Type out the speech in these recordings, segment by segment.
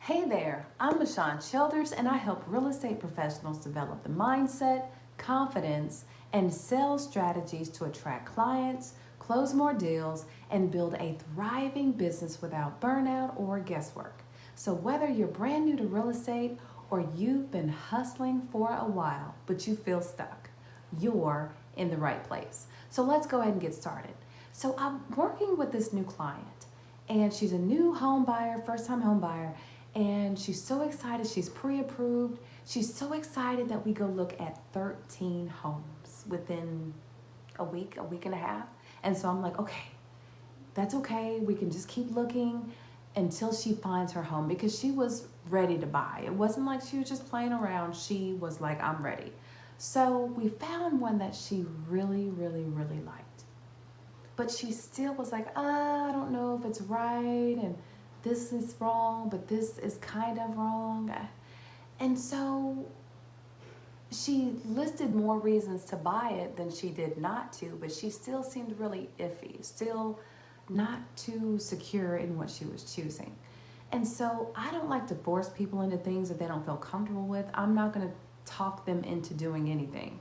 Hey there, I'm Michonne Childers, and I help real estate professionals develop the mindset, confidence, and sales strategies to attract clients, close more deals, and build a thriving business without burnout or guesswork. So, whether you're brand new to real estate or you've been hustling for a while but you feel stuck, you're in the right place. So, let's go ahead and get started. So, I'm working with this new client, and she's a new home buyer, first time home buyer. And she's so excited. She's pre-approved. She's so excited that we go look at 13 homes within a week and a half. And so I'm like, okay, that's okay. We can just keep looking until she finds her home, because she was ready to buy. It wasn't like she was just playing around. She was like, I'm ready. So we found one that she really, really, really liked. But she still was like, I don't know if it's right, and this is wrong, but this is kind of wrong. And so she listed more reasons to buy it than she did not to, but she still seemed really iffy, still not too secure in what she was choosing. And so I don't like to force people into things that they don't feel comfortable with. I'm not going to talk them into doing anything.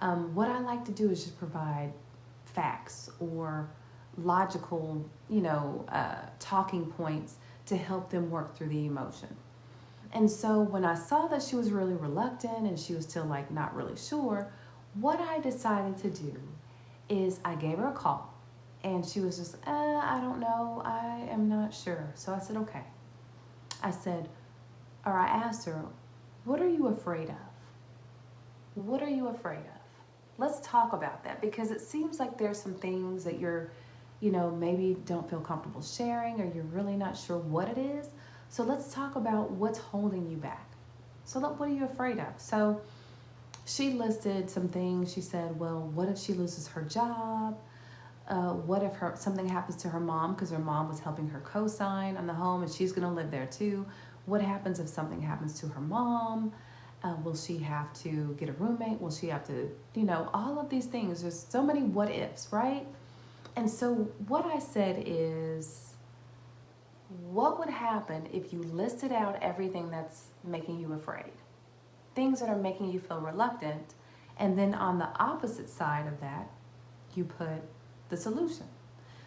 What I like to do is just provide facts or logical, talking points to help them work through the emotion. And so when I saw that she was really reluctant and she was still like not really sure, what I decided to do is I gave her a call, and she was just, I don't know, I am not sure. So I said, okay. I asked her, what are you afraid of? What are you afraid of? Let's talk about that, because it seems like there's some things that you're, maybe don't feel comfortable sharing, or you're really not sure what it is. So let's talk about what's holding you back. So what are you afraid of? So she listed some things. She said, well, what if she loses her job? What if something happens to her mom, because her mom was helping her co-sign on the home and she's going to live there too? What happens if something happens to her mom? Will she have to get a roommate? Will she have to, all of these things. There's so many what ifs, right? And so what I said is, what would happen if you listed out everything that's making you afraid? Things that are making you feel reluctant. And then on the opposite side of that, you put the solution.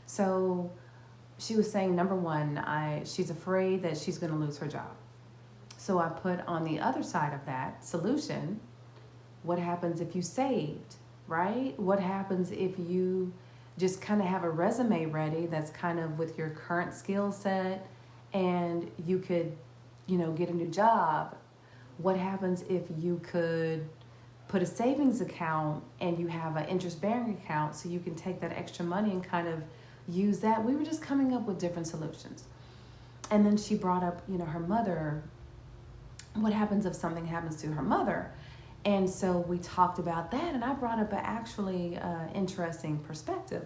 So she was saying, number one, she's afraid that she's going to lose her job. So I put on the other side of that solution, what happens if you saved, right? What happens if you just kind of have a resume ready that's kind of with your current skill set, and you could, get a new job? What happens if you could put a savings account and you have an interest-bearing account, so you can take that extra money and kind of use that? We were just coming up with different solutions. And then she brought up, her mother. What happens if something happens to her mother? And so we talked about that, and I brought up an actually interesting perspective.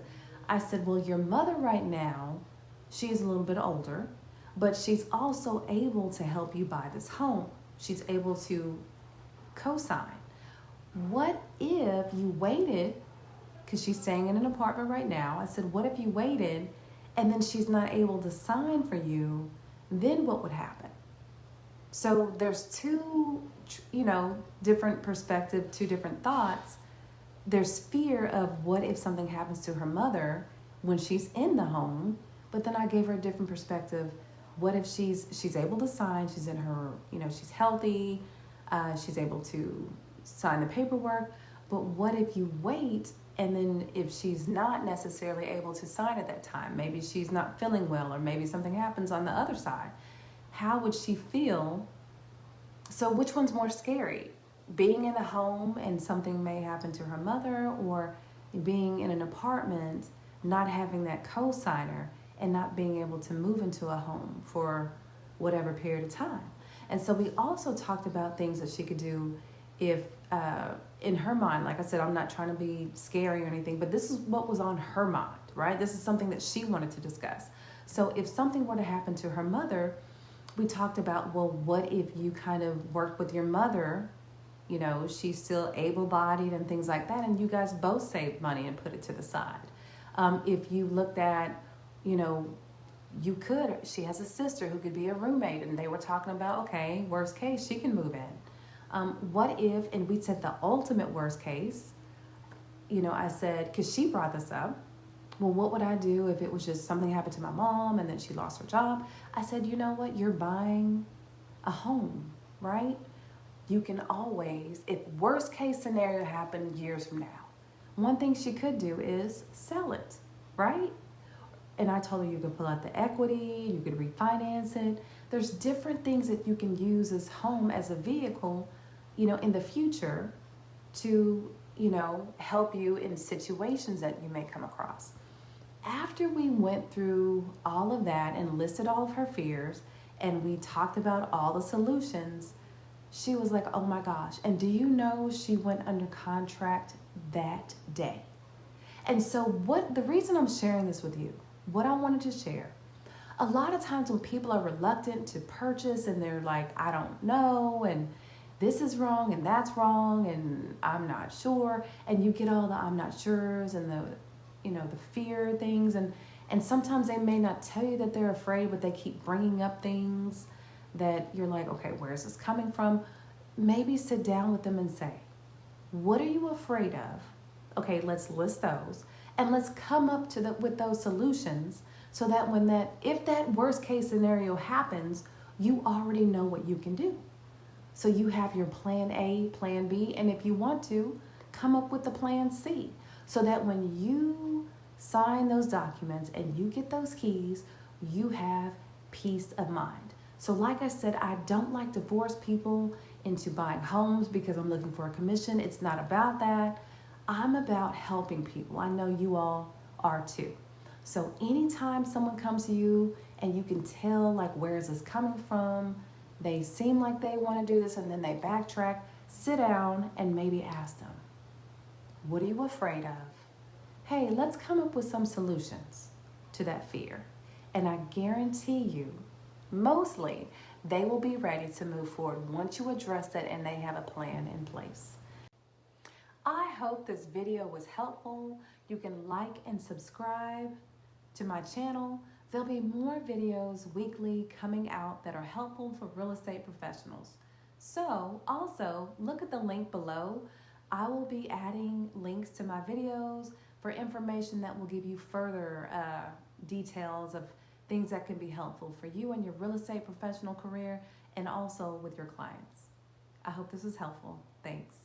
I said, well, your mother right now, she's a little bit older, but she's also able to help you buy this home. She's able to co-sign. What if you waited, because she's staying in an apartment right now. I said, what if you waited and then she's not able to sign for you? Then what would happen? So there's two, different perspective, two different thoughts. There's fear of what if something happens to her mother when she's in the home, but then I gave her a different perspective. What if she's able to sign, she's in her, she's healthy, she's able to sign the paperwork, but what if you wait, and then if she's not necessarily able to sign at that time, maybe she's not feeling well, or maybe something happens on the other side, how would she feel? So which one's more scary? Being in a home and something may happen to her mother, or being in an apartment, not having that co-signer and not being able to move into a home for whatever period of time? And so we also talked about things that she could do if, in her mind, like I said, I'm not trying to be scary or anything, but this is what was on her mind, right? This is something that she wanted to discuss. So if something were to happen to her mother, we talked about, well, what if you kind of work with your mother? She's still able-bodied and things like that, and you guys both saved money and put it to the side. If you looked at, She has a sister who could be a roommate, and they were talking about, okay, worst case, she can move in. What if, and we said the ultimate worst case, I said, because she brought this up, well, what would I do if it was just something happened to my mom and then she lost her job? I said, you know what? You're buying a home, right? You can always, if worst case scenario happened years from now, one thing she could do is sell it, right? And I told her you could pull out the equity, you could refinance it. There's different things that you can use as home as a vehicle, in the future to, help you in situations that you may come across. After we went through all of that and listed all of her fears and we talked about all the solutions, she was like, oh my gosh. And do you know she went under contract that day? And so the reason I'm sharing this with you, what I wanted to share, a lot of times when people are reluctant to purchase and they're like, I don't know, and this is wrong and that's wrong and I'm not sure, and you get all the I'm not sures and the fear things, and sometimes they may not tell you that they're afraid, but they keep bringing up things that you're like, okay, where is this coming from? Maybe sit down with them and say, what are you afraid of? Okay, let's list those and let's come up with those solutions so that if that worst case scenario happens, you already know what you can do. So you have your plan A, plan B, and if you want to, come up with the plan C so that when you sign those documents and you get those keys, you have peace of mind. So like I said, I don't like to force people into buying homes because I'm looking for a commission. It's not about that. I'm about helping people. I know you all are too. So anytime someone comes to you and you can tell, like, where is this coming from? They seem like they want to do this and then they backtrack. Sit down and maybe ask them, what are you afraid of? Hey, let's come up with some solutions to that fear. And I guarantee you, mostly, they will be ready to move forward once you address that and they have a plan in place. I hope this video was helpful. You can like and subscribe to my channel. There'll be more videos weekly coming out that are helpful for real estate professionals. So also look at the link below. I will be adding links to my videos for information that will give you further details of things that can be helpful for you in your real estate professional career and also with your clients. I hope this was helpful. Thanks.